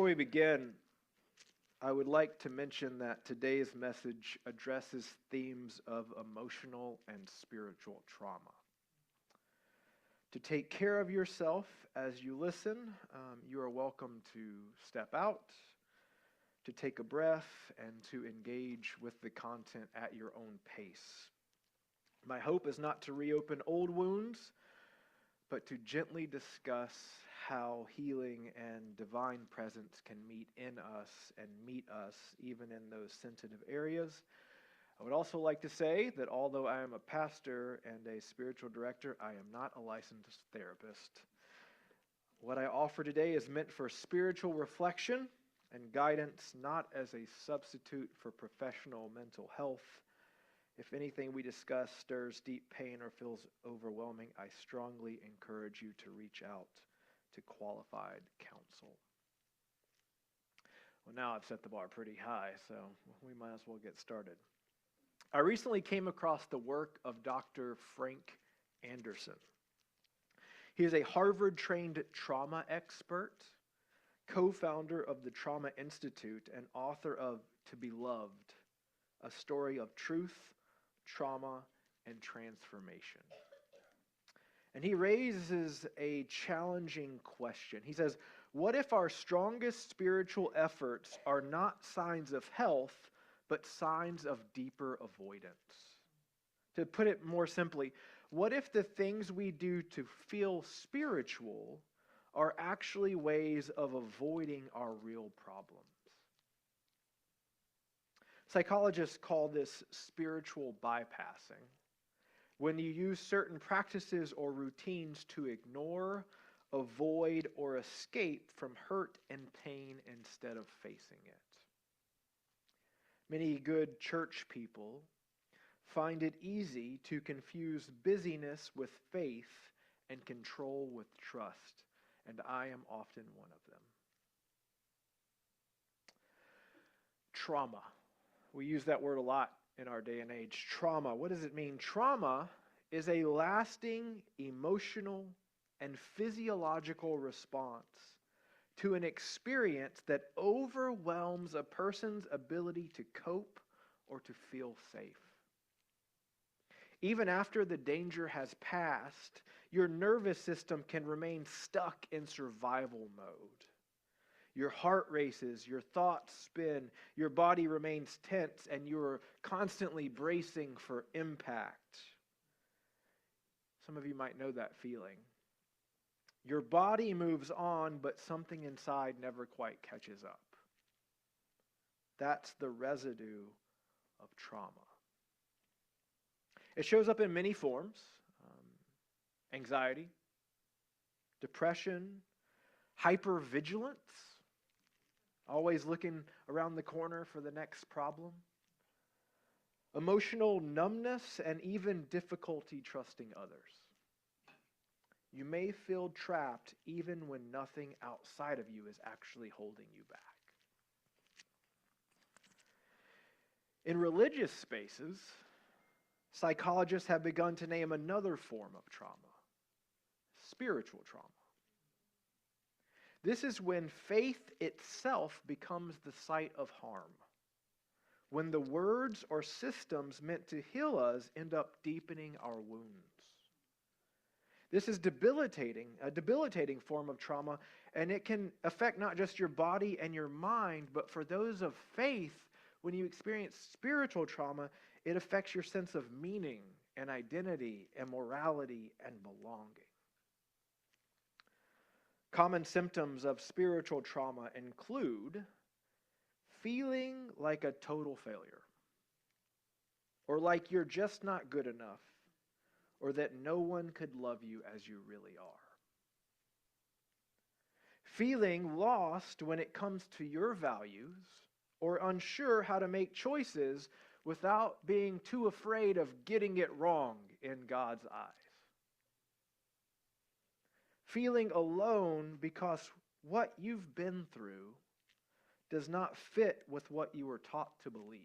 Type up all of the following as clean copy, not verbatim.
we begin, I would like to mention that today's message addresses themes of emotional and spiritual trauma. To take care of yourself as you listen, you are welcome to step out, to take a breath, and to engage with the content at your own pace. My hope is not to reopen old wounds, but to gently discuss how healing and divine presence can meet in us and meet us even in those sensitive areas. I would also like to say that although I am a pastor and a spiritual director, I am not a licensed therapist. What I offer today is meant for spiritual reflection and guidance, not as a substitute for professional mental health. If anything we discuss stirs deep pain or feels overwhelming, I strongly encourage you to reach out to qualified counsel. Well, now I've set the bar pretty high, so we might as well get started. I recently came across the work of Dr. Frank Anderson. He is a Harvard-trained trauma expert, co-founder of the Trauma Institute, and author of To Be Loved, a story of truth, trauma, and transformation. And he raises a challenging question. He says, what if our strongest spiritual efforts are not signs of health, but signs of deeper avoidance? To put it more simply, what if the things we do to feel spiritual are actually ways of avoiding our real problems? Psychologists call this spiritual bypassing, when you use certain practices or routines to ignore, avoid, or escape from hurt and pain instead of facing it. Many good church people find it easy to confuse busyness with faith and control with trust, and I am often one of them. Trauma. We use that word a lot in our day and age. Trauma. What does it mean? Trauma is a lasting emotional and physiological response to an experience that overwhelms a person's ability to cope or to feel safe. Even after the danger has passed, your nervous system can remain stuck in survival mode. Your heart races, your thoughts spin, your body remains tense, and you're constantly bracing for impact. Some of you might know that feeling. Your body moves on, but something inside never quite catches up. That's the residue of trauma. It shows up in many forms: anxiety, depression, hypervigilance, always looking around the corner for the next problem, emotional numbness, and even difficulty trusting others. You may feel trapped even when nothing outside of you is actually holding you back. In religious spaces, psychologists have begun to name another form of trauma: spiritual trauma. This is when faith itself becomes the site of harm, when the words or systems meant to heal us end up deepening our wounds. This is a debilitating form of trauma, and it can affect not just your body and your mind, but for those of faith, when you experience spiritual trauma, it affects your sense of meaning and identity and morality and belonging. Common symptoms of spiritual trauma include feeling like a total failure, or like you're just not good enough, or that no one could love you as you really are. Feeling lost when it comes to your values, or unsure how to make choices without being too afraid of getting it wrong in God's eyes. Feeling alone because what you've been through does not fit with what you were taught to believe.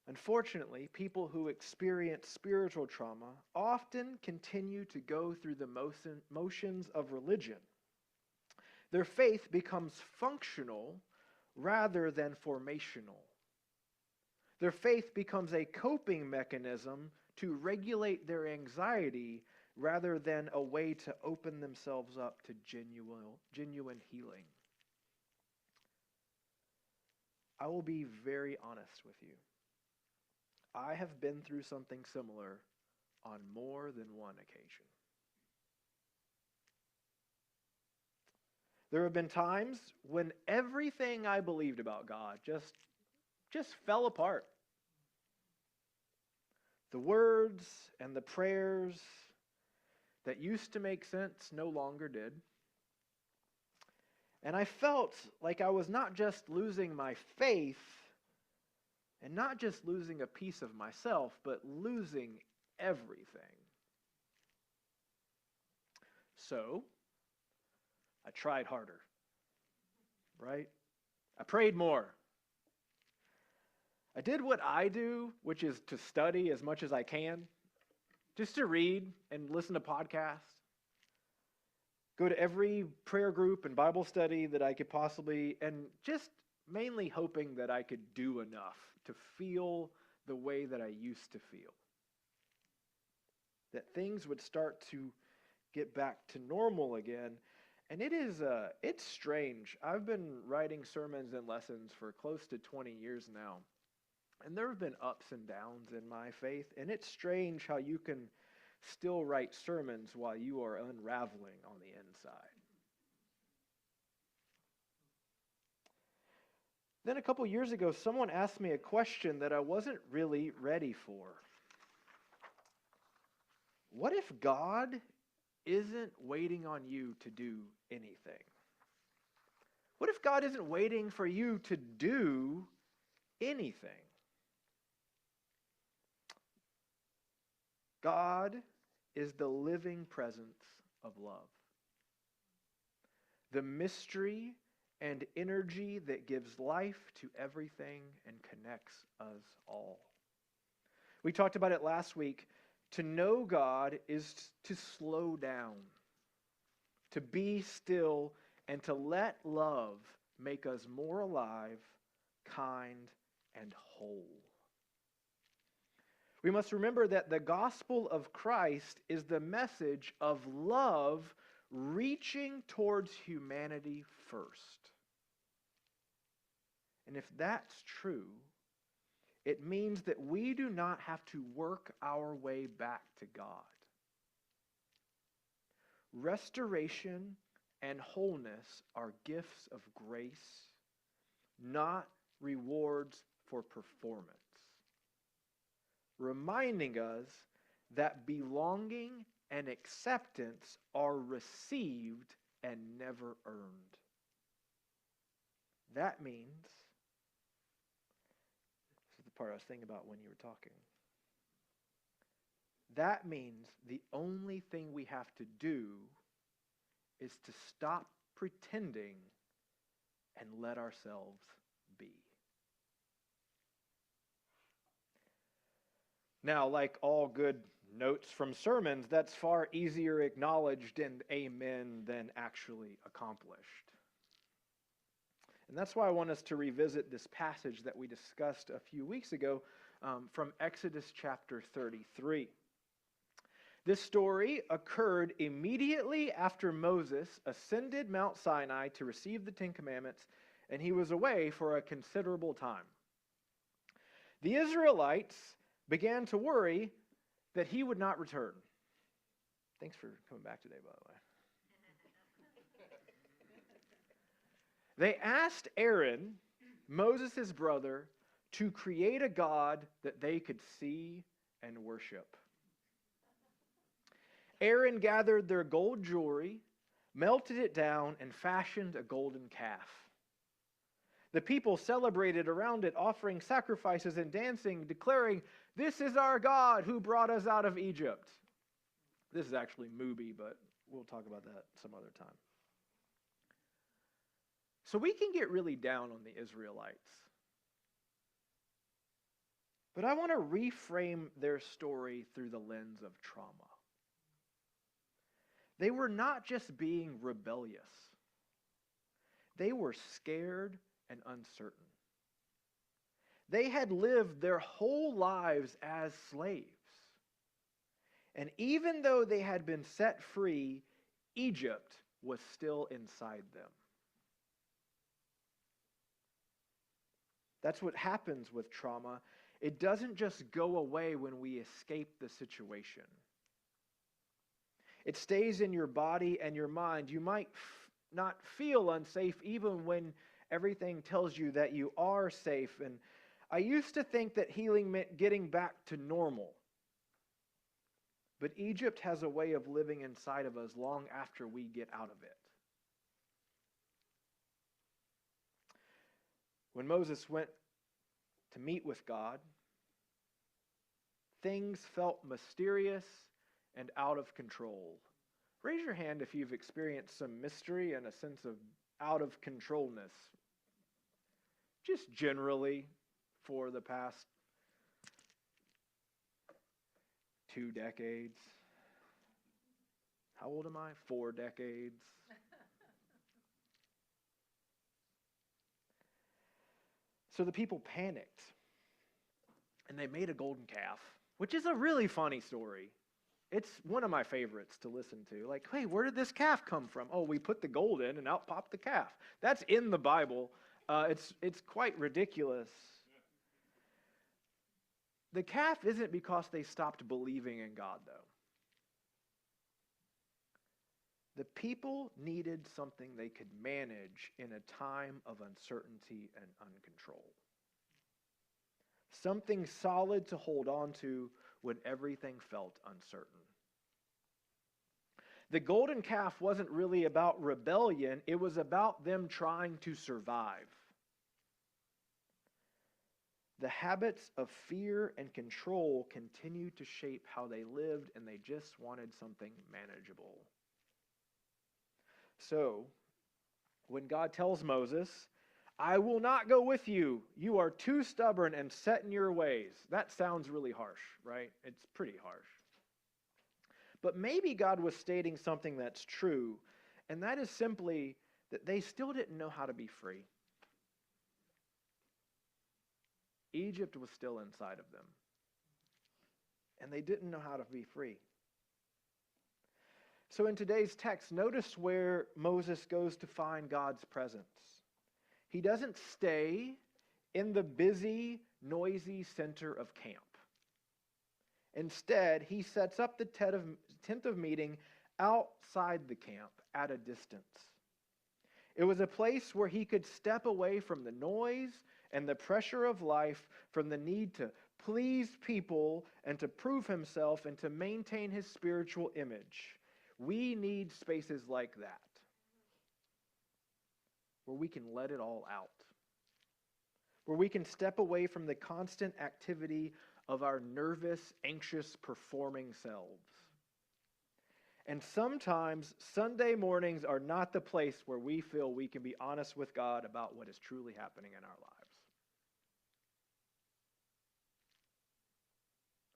Unfortunately, people who experience spiritual trauma often continue to go through the motions of religion Their faith becomes functional rather than formational. Their faith becomes a coping mechanism to regulate their anxiety rather than a way to open themselves up to genuine healing. I will be very honest with you. I have been through something similar on more than one occasion. There have been times when everything I believed about God just fell apart. The words and the prayers that used to make sense no longer did. And I felt like I was not just losing my faith and not just losing a piece of myself, but losing everything. So, I tried harder, right? I prayed more. I did what I do, which is to study as much as I can, just to read and listen to podcasts, go to every prayer group and Bible study that I could possibly, and just mainly hoping that I could do enough to feel the way that I used to feel. That things would start to get back to normal again. And it's strange. I've been writing sermons and lessons for close to 20 years now. And there have been ups and downs in my faith. And it's strange how you can still write sermons while you are unraveling on the inside. Then a couple years ago, someone asked me a question that I wasn't really ready for. What if God isn't waiting on you to do anything? What if God isn't waiting for you to do anything? God is the living presence of love. The mystery and energy that gives life to everything and connects us all. We talked about it last week. To know God is to slow down, to be still, and to let love make us more alive, kind, and whole. We must remember that the gospel of Christ is the message of love reaching towards humanity first. And if that's true, it means that we do not have to work our way back to God. Restoration and wholeness are gifts of grace, not rewards for performance, reminding us that belonging and acceptance are received and never earned. That means, this is the part I was thinking about when you were talking. That means the only thing we have to do is to stop pretending and let ourselves be. Now, like all good notes from sermons, that's far easier acknowledged and amen than actually accomplished. And that's why I want us to revisit this passage that we discussed a few weeks ago from Exodus chapter 33. This story occurred immediately after Moses ascended Mount Sinai to receive the Ten Commandments, and he was away for a considerable time. The Israelites began to worry that he would not return. Thanks for coming back today, by the way. They asked Aaron, Moses' brother, to create a god that they could see and worship. Aaron gathered their gold jewelry, melted it down, and fashioned a golden calf. The people celebrated around it, offering sacrifices and dancing, declaring, "This is our God who brought us out of Egypt." This is actually Mubi, but we'll talk about that some other time. So we can get really down on the Israelites. But I want to reframe their story through the lens of trauma. They were not just being rebellious. They were scared and uncertain. They had lived their whole lives as slaves. And even though they had been set free, Egypt was still inside them. That's what happens with trauma. It doesn't just go away when we escape the situation. It stays in your body and your mind. You might not feel unsafe even when everything tells you that you are safe. And I used to think that healing meant getting back to normal. But Egypt has a way of living inside of us long after we get out of it. When Moses went to meet with God, things felt mysterious and out of control. Raise your hand if you've experienced some mystery and a sense of out of controlness. Just generally for the past 2 decades. How old am I? 4 decades. So the people panicked, and they made a golden calf, which is a really funny story. It's one of my favorites to listen to. Like, hey, where did this calf come from? Oh, we put the gold in, and out popped the calf. That's in the Bible. It's quite ridiculous. The calf isn't because they stopped believing in God, though. The people needed something they could manage in a time of uncertainty and uncontrol. Something solid to hold on to when everything felt uncertain. The golden calf wasn't really about rebellion. It was about them trying to survive. The habits of fear and control continued to shape how they lived, and they just wanted something manageable. So, when God tells Moses, I will not go with you, you are too stubborn and set in your ways, that sounds really harsh, right? It's pretty harsh. But maybe God was stating something that's true, and that is simply that they still didn't know how to be free. Egypt was still inside of them, and they didn't know how to be free. So in today's text, notice where Moses goes to find God's presence. He doesn't stay in the busy, noisy center of camp. Instead, he sets up the tent of meeting outside the camp at a distance. It was a place where he could step away from the noise and the pressure of life, from the need to please people and to prove himself and to maintain his spiritual image. We need spaces like that, where we can let it all out, where we can step away from the constant activity of our nervous, anxious, performing selves. And sometimes Sunday mornings are not the place where we feel we can be honest with God about what is truly happening in our lives.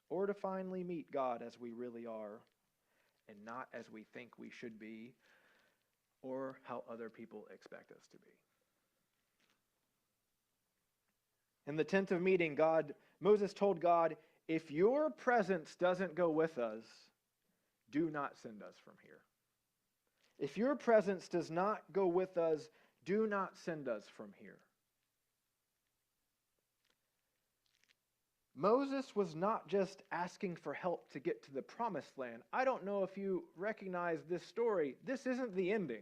Or to finally meet God as we really are, and not as we think we should be, or how other people expect us to be. In the tent of meeting, Moses told God, if your presence doesn't go with us, do not send us from here. If your presence does not go with us, do not send us from here. Moses was not just asking for help to get to the promised land. I don't know if you recognize this story. This isn't the ending.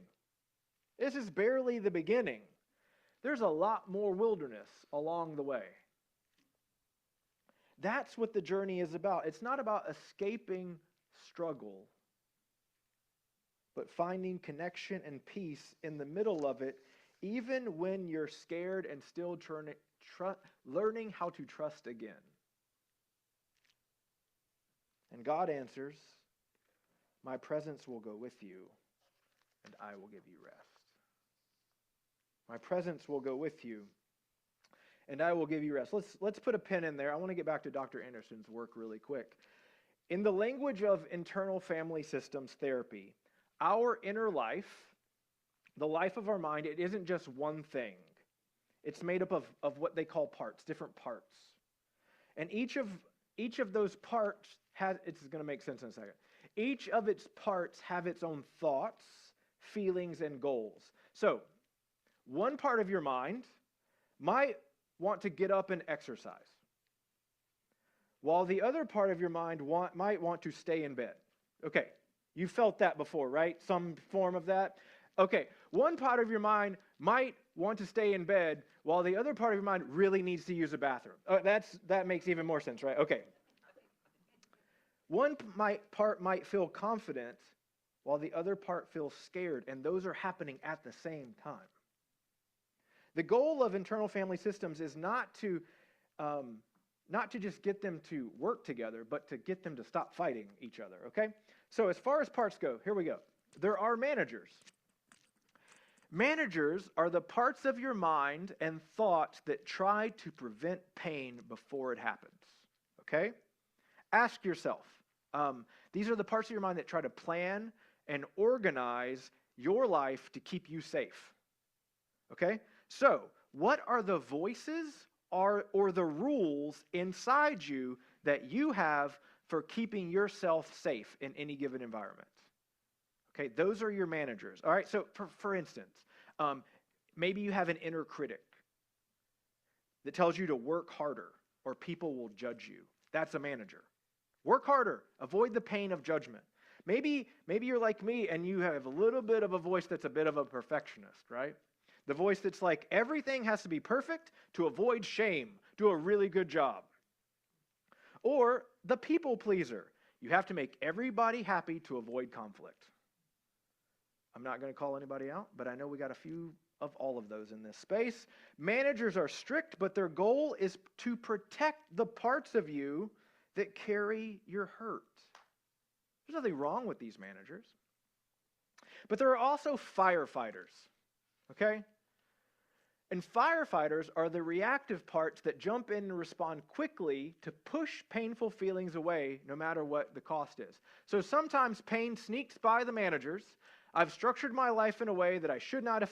This is barely the beginning. There's a lot more wilderness along the way. That's what the journey is about. It's not about escaping struggle, but finding connection and peace in the middle of it, even when you're scared and still learning how to trust again. And God answers, my presence will go with you, and I will give you rest. My presence will go with you, and I will give you rest. Let's put a pin in there. I want to get back to Dr. Anderson's work really quick. In the language of internal family systems therapy, our inner life, the life of our mind, it isn't just one thing. It's made up of what they call parts, different parts. And each of those parts it's going to make sense in a second. Each of its parts have its own thoughts, feelings, and goals. So, one part of your mind might want to get up and exercise, while the other part of your mind might want to stay in bed. Okay, you felt that before, right? Some form of that? Okay, one part of your mind might want to stay in bed, while the other part of your mind really needs to use a bathroom. That makes even more sense, right? Okay. One part might feel confident, while the other part feels scared, and those are happening at the same time. The goal of internal family systems is not to just get them to work together, but to get them to stop fighting each other, okay? So as far as parts go, here we go. There are managers. Managers are the parts of your mind and thoughts that try to prevent pain before it happens, okay? Ask yourself, these are the parts of your mind that try to plan and organize your life to keep you safe, okay? So, what are the voices or the rules inside you that you have for keeping yourself safe in any given environment? Okay, those are your managers. All right, so for instance, maybe you have an inner critic that tells you to work harder or people will judge you. That's a manager. Work harder. Avoid the pain of judgment. Maybe you're like me and you have a little bit of a voice that's a bit of a perfectionist, right? The voice that's like, everything has to be perfect to avoid shame. Do a really good job. Or the people pleaser. You have to make everybody happy to avoid conflict. I'm not going to call anybody out, but I know we got a few of all of those in this space. Managers are strict, but their goal is to protect the parts of you that carry your hurt. There's nothing wrong with these managers. But there are also firefighters, okay? And firefighters are the reactive parts that jump in and respond quickly to push painful feelings away no matter what the cost is. So sometimes pain sneaks by the managers. I've structured my life in a way that I should not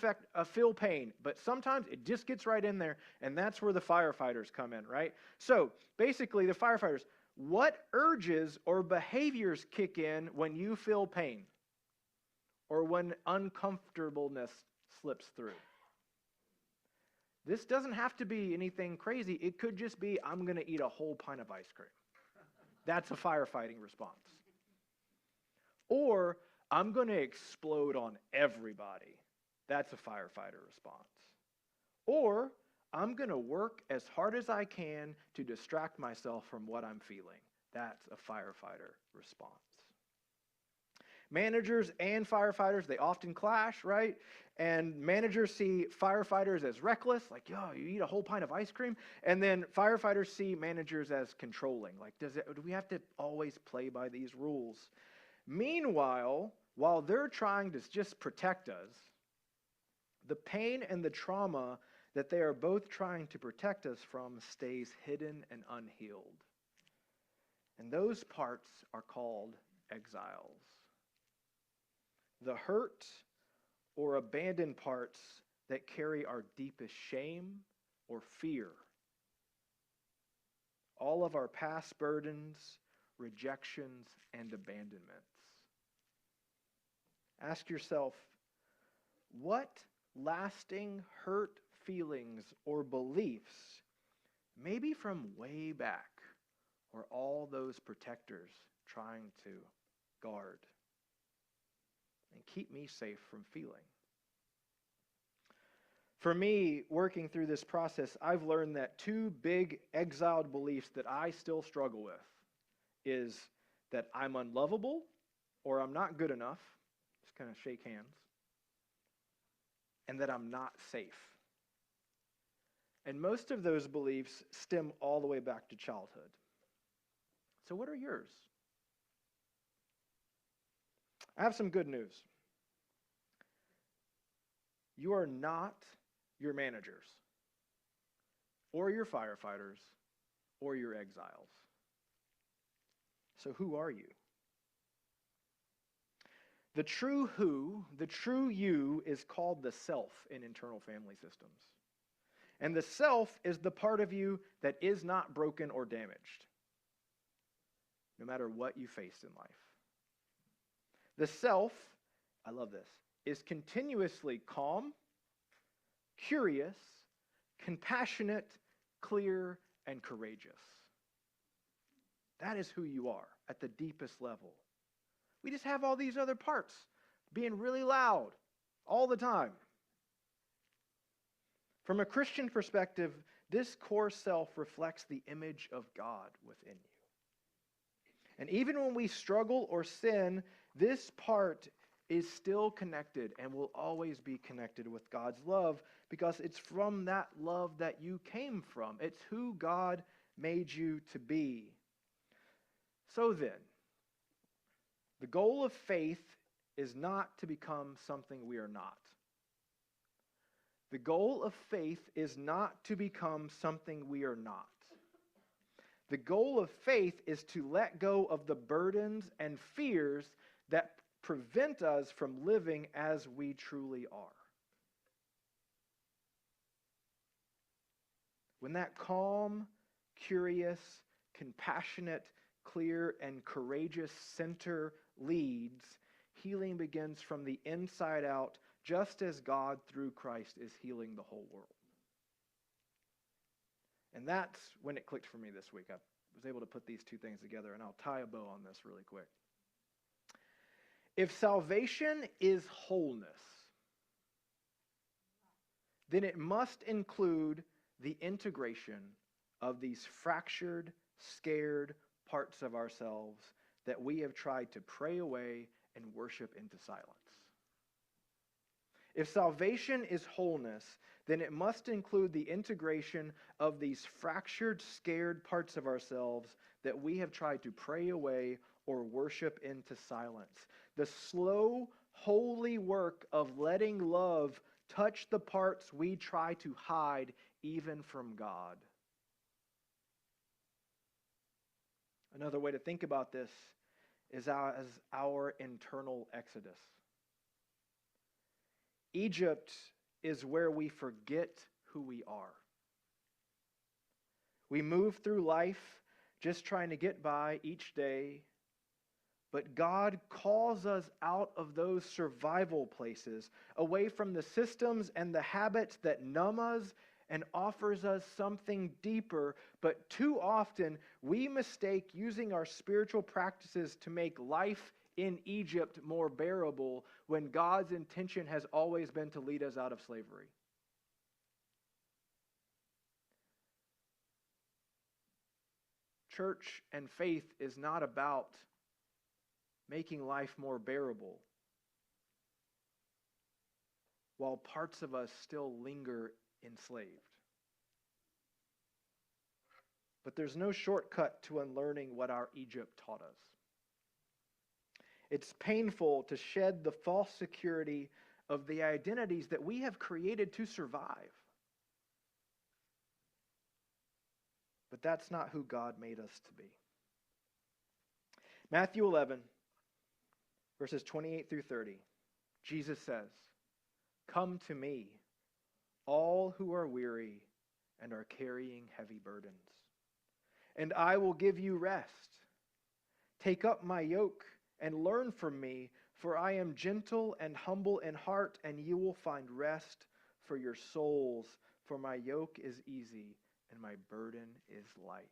feel pain, but sometimes it just gets right in there, and that's where the firefighters come in, right? So basically, the firefighters, what urges or behaviors kick in when you feel pain or when uncomfortableness slips through? This doesn't have to be anything crazy. It could just be, I'm going to eat a whole pint of ice cream. That's a firefighting response. Or, I'm going to explode on everybody. That's a firefighter response. Or, I'm going to work as hard as I can to distract myself from what I'm feeling. That's a firefighter response. Managers and firefighters, they often clash, right? And managers see firefighters as reckless, like, yo, you eat a whole pint of ice cream. And then firefighters see managers as controlling. Like, do we have to always play by these rules? Meanwhile, while they're trying to just protect us, the pain and the trauma that they are both trying to protect us from stays hidden and unhealed. And those parts are called exiles. The hurt or abandoned parts that carry our deepest shame or fear. All of our past burdens, rejections, and abandonments. Ask yourself, what lasting hurt feelings or beliefs, maybe from way back, are all those protectors trying to guard and keep me safe from feeling? For me, working through this process, I've learned that two big exiled beliefs that I still struggle with is that I'm unlovable or I'm not good enough, just kind of shake hands, and that I'm not safe. And most of those beliefs stem all the way back to childhood. So what are yours? I have some good news. You are not your managers, or your firefighters, or your exiles. So who are you? The true who, the true you, is called the self in internal family systems. And the self is the part of you that is not broken or damaged, no matter what you face in life. The self, I love this, is continuously calm, curious, compassionate, clear, and courageous. That is who you are at the deepest level. We just have all these other parts being really loud all the time. From a Christian perspective, this core self reflects the image of God within you. And even when we struggle or sin, this part is still connected and will always be connected with God's love because it's from that love that you came from. It's who God made you to be. So then, the goal of faith is not to become something we are not. The goal of faith is not to become something we are not. The goal of faith is to let go of the burdens and fears that prevent us from living as we truly are. When that calm, curious, compassionate, clear, and courageous center leads, healing begins from the inside out, just as God through Christ is healing the whole world. And that's when it clicked for me this week. I was able to put these two things together, and I'll tie a bow on this really quick. If salvation is wholeness, then it must include the integration of these fractured, scared parts of ourselves that we have tried to pray away and worship into silence. If salvation is wholeness, then it must include the integration of these fractured, scared parts of ourselves that we have tried to pray away or worship into silence. The slow, holy work of letting love touch the parts we try to hide even from God. Another way to think about this is as our internal exodus. Egypt is where we forget who we are. We move through life just trying to get by each day, but God calls us out of those survival places, away from the systems and the habits that numb us and offers us something deeper. But too often, we mistake using our spiritual practices to make life in Egypt more bearable when God's intention has always been to lead us out of slavery. Church and faith is not about making life more bearable while parts of us still linger enslaved. But there's no shortcut to unlearning what our Egypt taught us. It's painful to shed the false security of the identities that we have created to survive. But that's not who God made us to be. Matthew 11, verses 28 through 30, Jesus says, "Come to me, all who are weary and are carrying heavy burdens, and I will give you rest. Take up my yoke and learn from me, for I am gentle and humble in heart, and you will find rest for your souls. For my yoke is easy and my burden is light."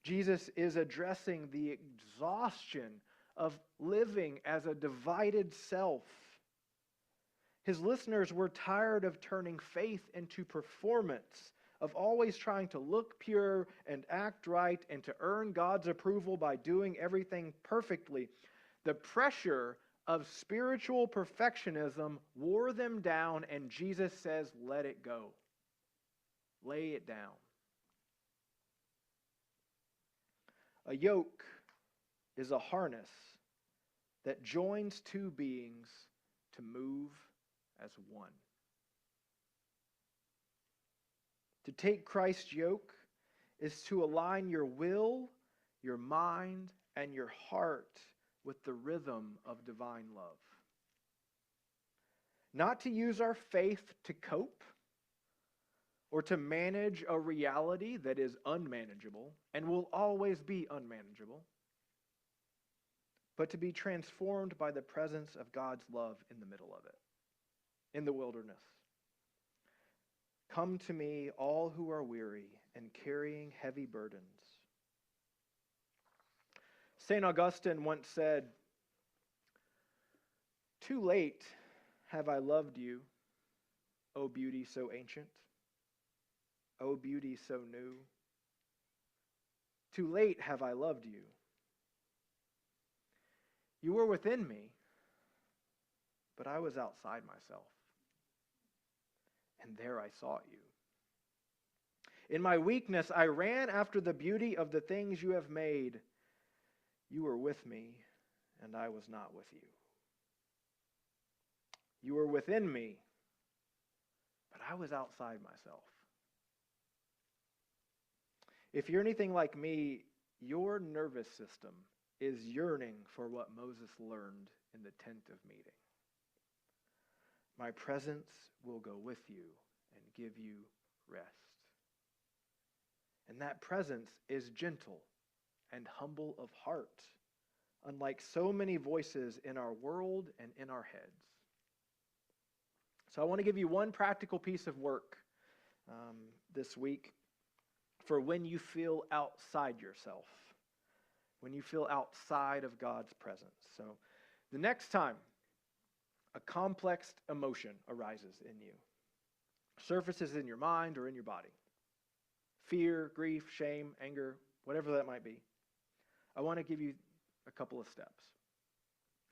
Jesus is addressing the exhaustion of living as a divided self. His listeners were tired of turning faith into performance, of always trying to look pure and act right and to earn God's approval by doing everything perfectly. The pressure of spiritual perfectionism wore them down, and Jesus says, let it go. Lay it down. A yoke is a harness that joins two beings to move as one. To take Christ's yoke is to align your will, your mind, and your heart with the rhythm of divine love. Not to use our faith to cope or to manage a reality that is unmanageable and will always be unmanageable, but to be transformed by the presence of God's love in the middle of it, in the wilderness. Come to me, all who are weary and carrying heavy burdens. St. Augustine once said, "Too late have I loved you, O beauty so ancient, O beauty so new. Too late have I loved you. You were within me, but I was outside myself, and there I sought you. In my weakness I ran after the beauty of the things you have made. You were with me, and I was not with you. You were within me, but I was outside myself." If you're anything like me, your nervous system is yearning for what Moses learned in the tent of meeting. My presence will go with you and give you rest. And that presence is gentle and humble of heart, unlike so many voices in our world and in our heads. So I want to give you one practical piece of work this week for when you feel outside yourself, when you feel outside of God's presence. So the next time a complex emotion arises in you, surfaces in your mind or in your body, fear, grief, shame, anger, whatever that might be, I want to give you a couple of steps.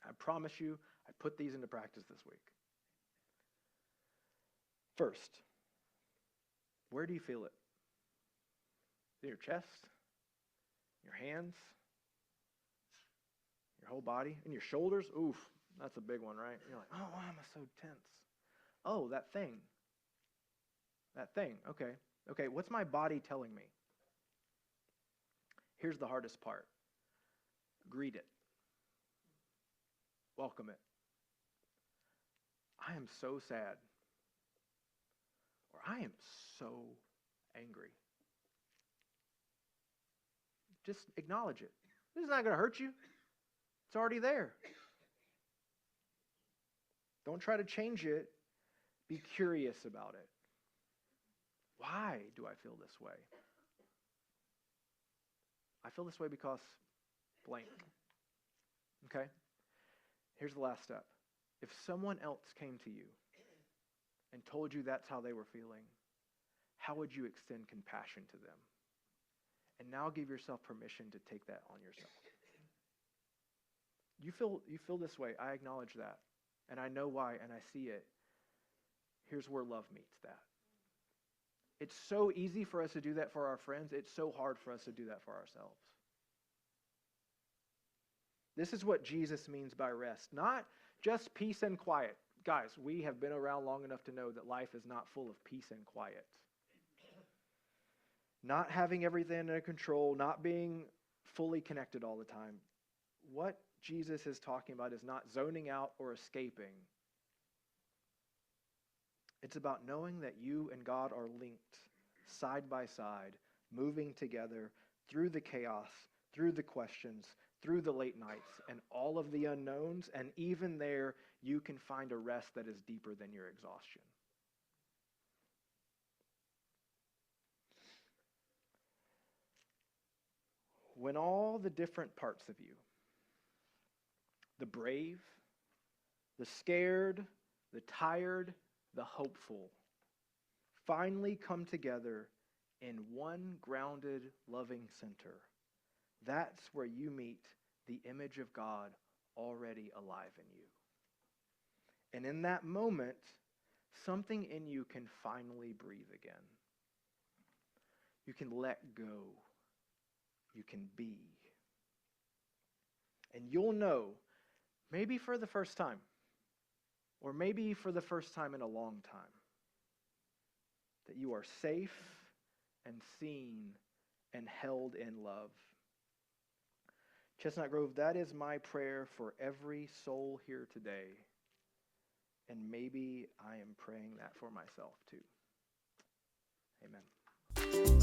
I promise you, I put these into practice this week. First, where do you feel it? In your chest? Your hands? Your whole body? In your shoulders? Oof, that's a big one, right? You're like, oh, why am I so tense? Oh, that thing. That thing, okay. Okay, what's my body telling me? Here's the hardest part. Greet it. Welcome it. I am so sad. Or I am so angry. Just acknowledge it. This is not going to hurt you. It's already there. Don't try to change it. Be curious about it. Why do I feel this way? I feel this way because blank. Okay? Here's the last step. If someone else came to you and told you that's how they were feeling, how would you extend compassion to them? And now give yourself permission to take that on yourself. You feel this way. I acknowledge that. And I know why, and I see it. Here's where love meets that. It's so easy for us to do that for our friends. It's so hard for us to do that for ourselves. This is what Jesus means by rest. Not just peace and quiet. Guys, we have been around long enough to know that life is not full of peace and quiet. Not having everything under control, not being fully connected all the time. What Jesus is talking about is not zoning out or escaping. It's about knowing that you and God are linked side by side, moving together through the chaos, through the questions, through the late nights, and all of the unknowns. And even there, you can find a rest that is deeper than your exhaustion. When all the different parts of you, the brave, the scared, the tired, the hopeful, finally come together in one grounded, loving center, that's where you meet the image of God already alive in you. And in that moment, something in you can finally breathe again. You can let go. You can be. And you'll know, maybe for the first time, or maybe for the first time in a long time, that you are safe and seen and held in love. Chestnut Grove, that is my prayer for every soul here today. And maybe I am praying that for myself too. Amen.